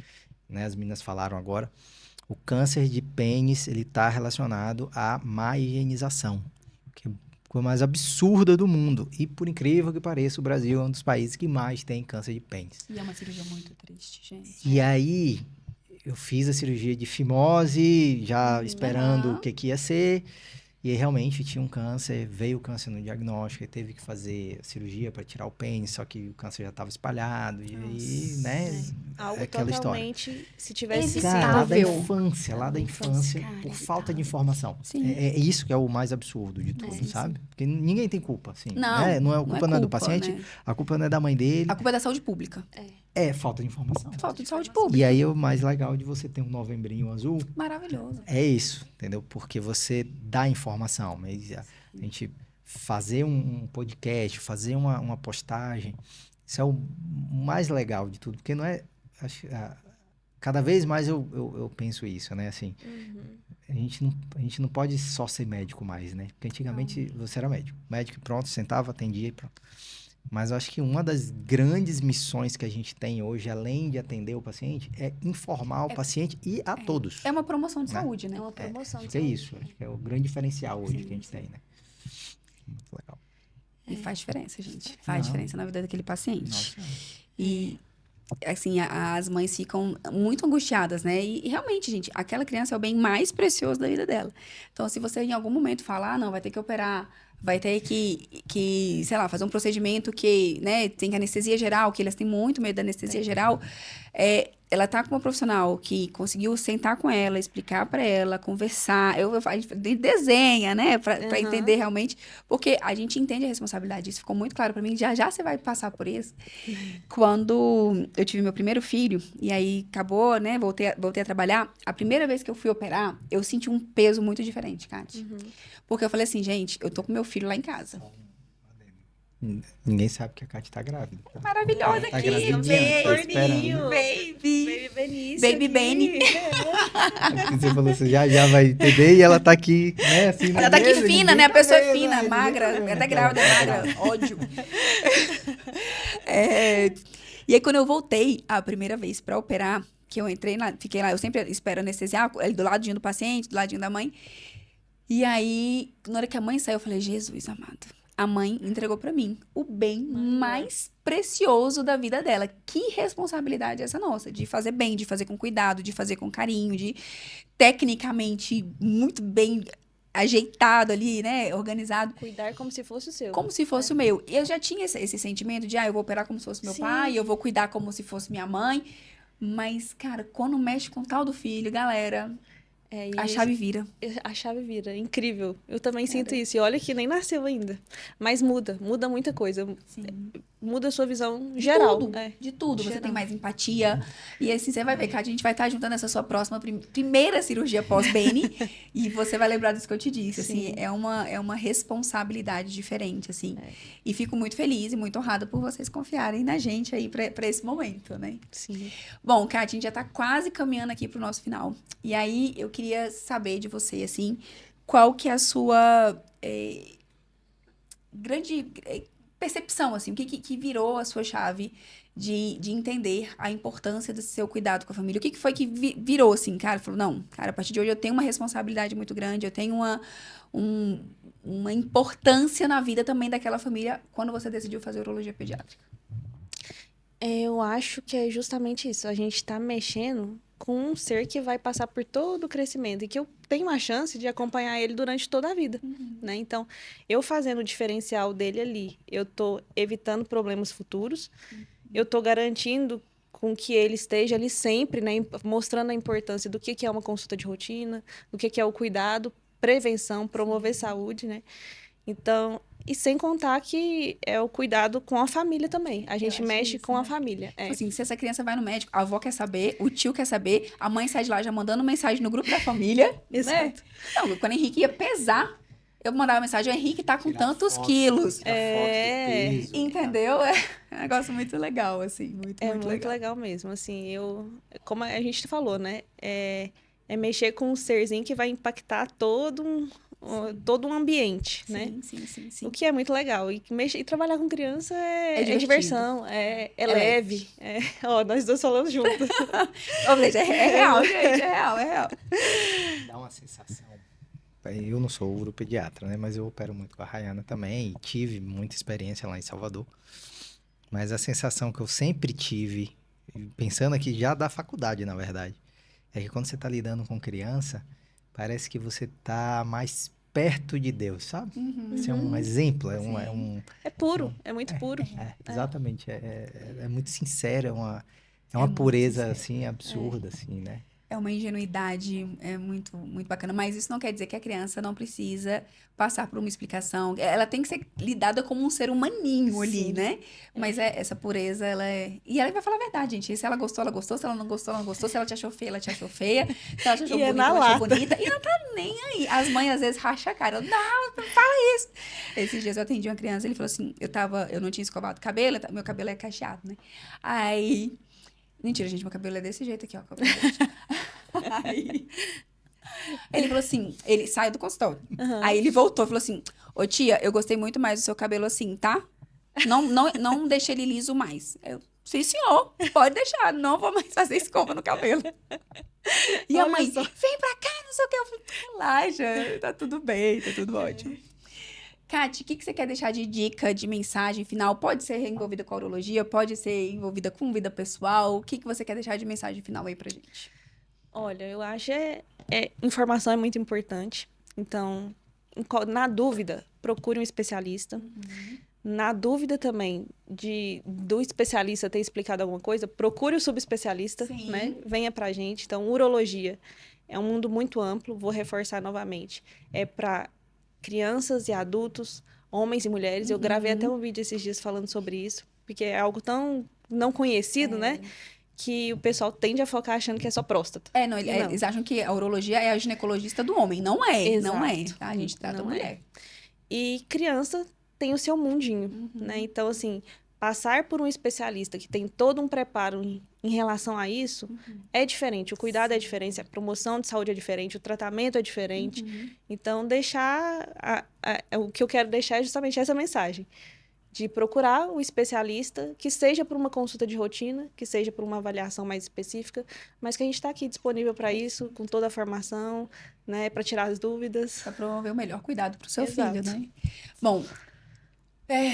né, as meninas falaram agora, o câncer de pênis, ele está relacionado à má higienização, que é a coisa mais absurda do mundo. E, por incrível que pareça, o Brasil é um dos países que mais tem câncer de pênis. E é uma cirurgia muito triste, gente. E aí, eu fiz a cirurgia de fimose, já esperando o que ia ser. E aí, realmente tinha um câncer, veio o câncer no diagnóstico, e teve que fazer a cirurgia para tirar o pênis, só que o câncer já estava espalhado. E aí, né, algo aquela história. totalmente, se tivesse Cara, lá da Evitável. infância, Cara, por falta evitável. de informação. Sim. É isso que é o mais absurdo de tudo, sabe? Porque ninguém tem culpa, assim. Não, Né? Não é, a não culpa é não é do culpa, paciente, né? a culpa não é da mãe dele, A culpa é da saúde pública. é falta de informação. Falta de saúde pública. E aí, o mais legal de você ter um novembrinho azul Maravilhoso. é isso, entendeu? Porque você dá informação. Mas a gente fazer um podcast, fazer uma postagem, isso é o mais legal de tudo. Porque não é... cada vez mais eu penso isso, né? Assim, a gente não pode só ser médico mais, né? Porque antigamente você era médico. Médico, pronto, sentava, atendia e pronto. Mas eu acho que uma das grandes missões que a gente tem hoje, além de atender o paciente, é informar o paciente e a todos. É uma promoção de Né? saúde, né? É uma promoção Acho de que é saúde. isso. Acho que é o grande diferencial hoje que a gente tem, né? Muito legal. E faz diferença, gente. Faz Não. diferença na vida daquele paciente. Nossa. E, assim, as mães ficam muito angustiadas, né? E realmente, gente, aquela criança é o bem mais precioso da vida dela. Então, se você em algum momento falar, não, vai ter que operar, vai ter que, sei lá, fazer um procedimento que, né, tem anestesia geral, que elas têm muito medo da anestesia geral, ela tá com uma profissional que conseguiu sentar com ela, explicar para ela, conversar, a gente desenha, né, para entender realmente, porque a gente entende a responsabilidade, isso ficou muito claro para mim, já você vai passar por isso. Quando eu tive meu primeiro filho, e aí acabou, né, voltei a trabalhar, a primeira vez que eu fui operar, eu senti um peso muito diferente, Kátia. Porque eu falei assim, gente, eu tô com meu filho lá em casa. Ninguém sabe que a Kate tá grávida. Tá? Maravilhosa Tá aqui, gravidinha, tá esperando. baby. Benícia. Baby Benny. Você falou assim, já vai entender, e ela tá aqui, né, assim, na Ela tá aqui mesa, fina, ninguém né? A tá pessoa é vendo, fina, ninguém magra, tá vendo. até grávida, Tá magra. grávida. Ódio. E aí, quando eu voltei a primeira vez pra operar, que eu entrei lá, fiquei lá, eu sempre espero anestesiar, ele do ladinho do paciente, do ladinho da mãe. E aí, na hora que a mãe saiu, eu falei, Jesus amado. A mãe entregou pra mim o bem mais precioso da vida dela. Que responsabilidade é essa nossa? De fazer bem, de fazer com cuidado, de fazer com carinho, de tecnicamente muito bem ajeitado ali, né? Organizado. Cuidar como se fosse o seu. Como se fosse o meu. E eu já tinha esse sentimento de, eu vou operar como se fosse meu Sim. pai, eu vou cuidar como se fosse minha mãe. Mas, cara, quando mexe com o tal do filho, galera, E a chave vira. a chave vira. Incrível. Eu também sinto isso. E olha que nem nasceu ainda. Mas muda muita coisa. Sim. Muda a sua visão geral. Tudo, É. de tudo. Você Geral. tem mais empatia. E assim, você vai ver, Kátia, a gente vai estar juntando essa sua próxima primeira cirurgia pós-Bene. E você vai lembrar disso que eu te disse. Assim, Sim. é uma responsabilidade diferente, assim. E fico muito feliz e muito honrada por vocês confiarem na gente aí pra esse momento, né? Sim. Bom, Kátia, a gente já tá quase caminhando aqui pro nosso final. E aí, eu queria saber de você, assim, qual que é a sua grande percepção, assim, o que virou a sua chave de entender a importância do seu cuidado com a família? O que foi que virou, assim, cara? Falou, não, cara, a partir de hoje eu tenho uma responsabilidade muito grande, eu tenho uma importância na vida também daquela família quando você decidiu fazer urologia pediátrica. Eu acho que é justamente isso. A gente tá mexendo com um ser que vai passar por todo o crescimento e que eu tenho a chance de acompanhar ele durante toda a vida, né? Então, eu fazendo o diferencial dele ali, eu tô evitando problemas futuros, eu tô garantindo com que ele esteja ali sempre, né? Mostrando a importância do que é uma consulta de rotina, do que é o cuidado, prevenção, promover saúde, né? Então, e sem contar que é o cuidado com a família também. A gente acho mexe isso, com a né? família. Tipo assim, se essa criança vai no médico, a avó quer saber, o tio quer saber, a mãe sai de lá já mandando mensagem no grupo da família, né? Exato. Não, quando o Henrique ia pesar, eu mandava mensagem, o Henrique tá com Tirar tantos foto, quilos. tirar foto do peso. Entendeu? É um negócio muito legal, assim, muito Muito legal. legal mesmo, assim, como a gente falou, né, é mexer com um serzinho que vai impactar todo um ambiente, né, Sim. o que é muito legal, e trabalhar com criança É é divertido. diversão, é leve, nós dois falando juntos. Ô, gente, é real, gente, é real. Dá uma sensação. Eu não sou uropediatra, né? Mas eu opero muito com a Rayana também. E tive muita experiência lá em Salvador. Mas a sensação que eu sempre tive, pensando aqui já da faculdade, na verdade, é que quando você está lidando com criança, parece que você está mais perto de Deus, sabe? Isso é um exemplo, é É puro, é muito puro. exatamente. É muito sincero, é uma muito pureza, sincero. assim, absurda, assim, né? É uma ingenuidade, é muito, muito bacana. Mas isso não quer dizer que a criança não precisa passar por uma explicação. Ela tem que ser lidada como um ser humaninho ali, Sim. né? Mas essa pureza, ela é... E ela vai falar a verdade, gente. Se ela gostou, ela gostou. Se ela não gostou, ela não gostou. Se ela te achou feia, ela te achou feia. Se ela te achou E é bonita, na ela achou lata. bonita. E ela tá nem aí. As mães, às vezes, racham a cara. Não fala isso. Esses dias eu atendi uma criança, ele falou assim, eu não tinha escovado o cabelo, meu cabelo é cacheado, né? Aí... Mentira, gente, meu cabelo é desse jeito aqui, ó. Aí, ele falou assim, ele saiu do consultório. Aí ele voltou e falou assim, ô tia, eu gostei muito mais do seu cabelo assim, tá? Não deixa ele liso mais. Eu, sim, senhor, pode deixar, não vou mais fazer escova no cabelo. E a Olha mãe, só. vem pra cá, não sei o que. Eu falei, relaxa, tá tudo bem, tá tudo ótimo. Kate, o que você quer deixar de dica, de mensagem final? Pode ser envolvida com a urologia, pode ser envolvida com vida pessoal. O que você quer deixar de mensagem final aí pra gente? Olha, eu acho informação é muito importante. Então, na dúvida, procure um especialista. Na dúvida também do especialista ter explicado alguma coisa, procure o subespecialista, Sim. né? Venha pra gente. Então, urologia é um mundo muito amplo, vou reforçar novamente. É para crianças e adultos, homens e mulheres. Eu gravei até um vídeo esses dias falando sobre isso, porque é algo tão não conhecido, né? Que o pessoal tende a focar achando que é só próstata. Não, E não. eles acham que a urologia é a ginecologista do homem. Não é, não é. Exato. Tá? A gente trata a Não é. mulher. E criança tem o seu mundinho, né? Então, assim, passar por um especialista que tem todo um preparo em relação a isso é diferente. O cuidado é diferente, a promoção de saúde é diferente, o tratamento é diferente. Então, o que eu quero deixar é justamente essa mensagem. De procurar o especialista, que seja por uma consulta de rotina, que seja por uma avaliação mais específica, mas que a gente está aqui disponível para isso, com toda a formação, né, para tirar as dúvidas. Para promover o melhor cuidado para o seu Exato. filho, né? Bom,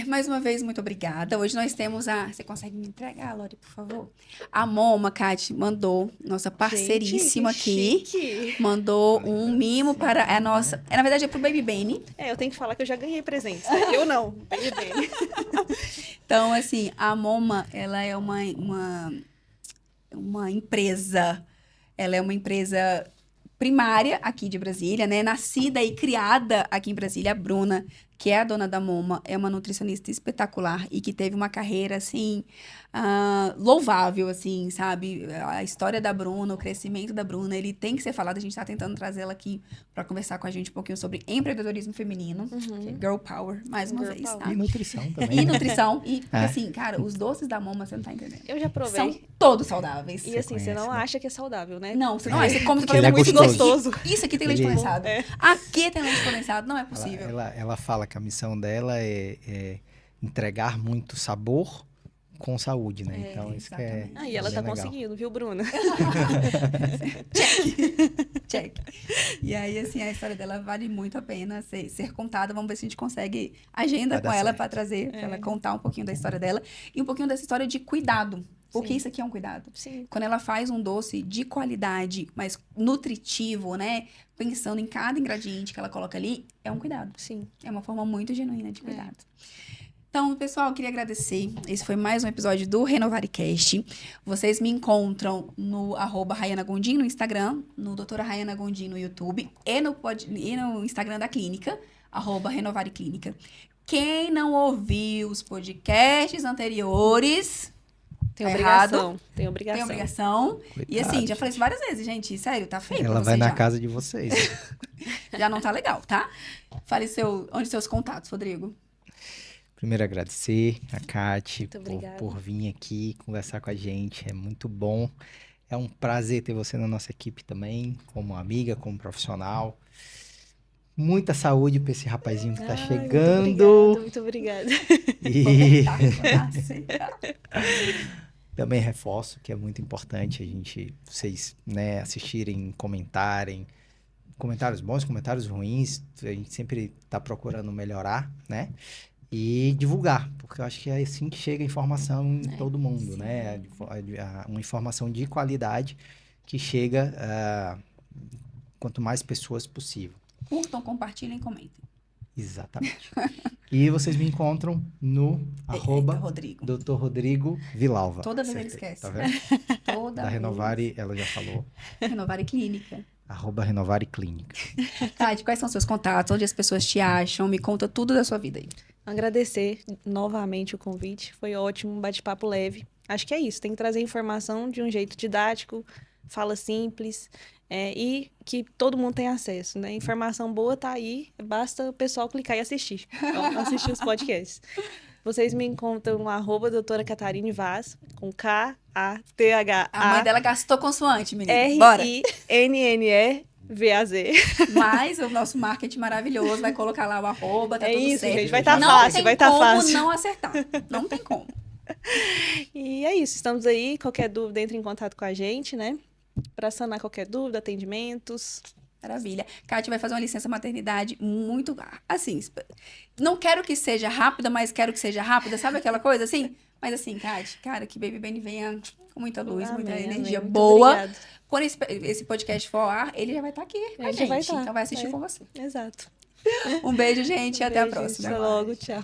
mais uma vez, muito obrigada. Hoje nós temos Você consegue me entregar, Lori, por favor? A Moma, Kate, mandou, nossa parceiríssima Gente, que aqui, chique. mandou um mimo para a nossa... na verdade, é pro Baby Benny. Eu tenho que falar que eu já ganhei presentes. Né? Eu não, bem bem. Então, assim, a Moma, ela é uma empresa. Ela é uma empresa primária aqui de Brasília, né? Nascida e criada aqui em Brasília. A Bruna, que é a dona da Moma, é uma nutricionista espetacular e que teve uma carreira, assim, louvável, assim, sabe? A história da Bruna, o crescimento da Bruna, ele tem que ser falado. A gente tá tentando trazê-la aqui para conversar com a gente um pouquinho sobre empreendedorismo feminino, que é Girl Power, mais uma vez, tá? E nutrição também. E né? nutrição. E, assim, cara, os doces da Moma, você não tá entendendo. Eu já provei. São todos saudáveis. E assim, você não conhece, né? acha que é saudável, né? Não, você não acha. Você come Porque ele é muito gostoso. Isso aqui tem leite Ele- condensado. Aqui tem leite condensado, não é possível. Ela fala que a missão dela é entregar muito sabor com saúde, né? Então, isso que é exatamente. E ela bem tá legal. conseguindo, viu, Bruna? Check. E aí, assim, a história dela vale muito a pena ser contada. Vamos ver se a gente consegue agenda Vai com dar ela certo. para trazer, para ela contar um pouquinho da história dela e um pouquinho dessa história de cuidado. Porque Sim. isso aqui é um cuidado. Sim. Quando ela faz um doce de qualidade, mas nutritivo, né? Pensando em cada ingrediente que ela coloca ali, é um cuidado. Sim. É uma forma muito genuína de cuidado. Então, pessoal, eu queria agradecer. Esse foi mais um episódio do RenovareCast. Vocês me encontram no @Rayana Gondim no Instagram, no Doutora Rayana Gondim no YouTube e no Instagram da clínica, @RenovareClínica. Quem não ouviu os podcasts anteriores, Tem tá obrigação. errado. Tem obrigação. tem obrigação. E assim, Coitado. já falei isso várias vezes, gente. Sério, tá feio Ela pra vai vocês na já. casa de vocês. Já não tá legal, tá? Fale onde seus contatos, Rodrigo. Primeiro, agradecer a Kate Muito obrigada. por vir aqui conversar com a gente. É muito bom. É um prazer ter você na nossa equipe também, como amiga, como profissional. Muita saúde para esse rapazinho que tá chegando. Muito obrigada. E Tá, também reforço que é muito importante vocês, né, assistirem, comentarem. Comentários bons, comentários ruins. A gente sempre tá procurando melhorar, né? E divulgar, porque eu acho que é assim que chega a informação em todo mundo, né? Uma informação de qualidade que chega quanto mais pessoas possível. Curtam, compartilhem, comentem. Exatamente. E vocês me encontram no Rodrigo. Dr. Rodrigo Vilalva. Toda vez ele Acertei, esquece. Tá vendo? Toda Da vez. Renovare, ela já falou. Renovare Clínica. @Renovare Clínica. Tati, quais são seus contatos? Onde as pessoas te acham? Me conta tudo da sua vida aí. Agradecer novamente o convite. Foi ótimo, um bate-papo leve. Acho que é isso. Tem que trazer informação de um jeito didático, fala simples, e que todo mundo tem acesso, né? Informação boa tá aí, basta o pessoal clicar e assistir. Então, assistir os podcasts. Vocês me encontram no @doutora Catarine Vaz, com KATHA. A mãe dela gastou consoante, menina. Bora. RINEVAZ. Mas o nosso marketing maravilhoso vai colocar lá o @, tá É tudo isso, certo. gente, vai tá Não fácil, tem vai tá como fácil. não acertar. Não tem como. E é isso, estamos aí. Qualquer dúvida, entre em contato com a gente, né? Para sanar qualquer dúvida, atendimentos. Maravilha. Kátia vai fazer uma licença maternidade muito... Assim, não quero que seja rápida, mas quero que seja rápida. Sabe aquela coisa assim? Mas assim, Kátia, cara, que Baby Benny venha com muita luz, muita Amém, energia amém. Muito boa. obrigada. Quando esse podcast for ao ar, ele já vai estar aqui com a Ele já vai gente. tá, Então vai assistir com você. Exato. Um beijo, gente, e até a Beijo, próxima. Até logo, tchau.